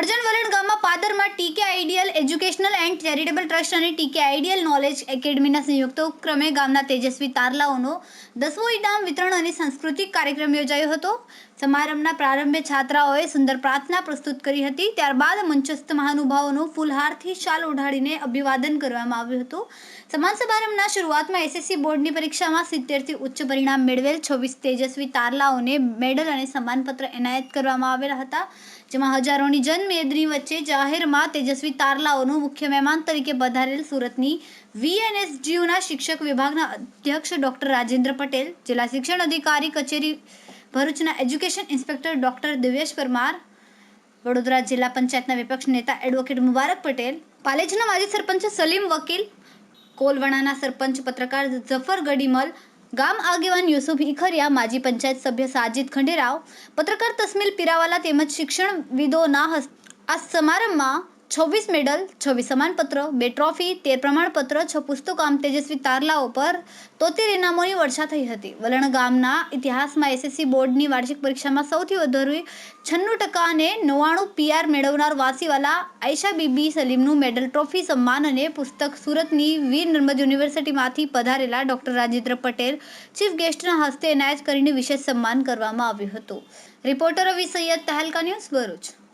કરજણ વલણ ગામમાં પાદરમાં TK ideal educational and charitable trust અને ટીકે આઈડિયલ નોલેજ એકેડમીના સંયુક્ત ઉપક્રમે ગામના તેજસ્વી તારલાઓનો 10મો ઇનામ વિતરણ અને સાંસ્કૃતિક કાર્યક્રમ યોજાયો હતો. સમારંભના પ્રારંભે છાત્રાઓએ સુંદર પ્રાર્થના પ્રસ્તુત કરી હતી. ત્યારબાદ મંચસ્થ મહાનુભાવોનું ફૂલહારથી શાલ ઓઢાડીને અભિવાદન કરવામાં આવ્યું હતું. સમાન સમારંભના શરૂઆતમાં એસએસસી બોર્ડની પરીક્ષામાં 70થી ઉચ્ચ પરિણામ મેળવેલ 26 તેજસ્વી તારલાઓને મેડલ અને સન્માનપત્ર એનાયત કરવામાં આવેલા હતા, જેમાં હજારોની જનમેદની વચ્ચે જાહેરમાં તેજસ્વી તારલાઓનું મુખ્ય મહેમાન તરીકે પધારેલ સુરતની વીએનએસજીયુના શિક્ષક વિભાગના અધ્યક્ષ ડોક્ટર રાજેન્દ્ર પટેલ, જિલ્લા શિક્ષણ અધિકારી કચેરી ભરૂચના education inspector doctor Divyesh Parmar, Vadodara જિલ્લા પંચાયતના વિપક્ષ નેતા એડવોકેટ મુબારક પટેલ, પાલેજના માજી સરપંચ સલીમ વકીલ, કોલવણાના સરપંચ પત્રકાર ઝફર ગડીમલ, ગામ આગેવાન યુસુફ ઇખરિયા, માજી પંચાયત સભ્ય સાજિદ ખંડેરાવ, પત્રકાર તસ્મીલ પીરાવાલા તેમજ શિક્ષણવિદોના આ સમારંભમાં 26 મેડલ, 26 સન્માનપત્ર, 2 ટ્રોફી, 13 પ્રમાણપત્ર, 6 પુસ્તકો આમ તેજસ્વી તારલાઓ પર 73 ઇનામોની વર્ષા થઈ હતી. વલણ ગામના ઇતિહાસમાં એસએસસી બોર્ડની વાર્ષિક પરીક્ષામાં સૌથી વધુ 96% અને 99 PR મેળવનાર વાસીવાલા આયશા બીબી સલીમનું મેડલ, ટ્રોફી, સન્માન અને પુસ્તક સુરતની વીર નર્મદ યુનિવર્સિટીમાંથી પધારેલા ડોક્ટર રાજેન્દ્ર પટેલ ચીફ ગેસ્ટના હસ્તે એનાયત કરીને વિશેષ સન્માન કરવામાં આવ્યું હતું. રિપોર્ટર રવિ સૈયદ, તહેલકા ન્યૂઝ, ભરૂચ.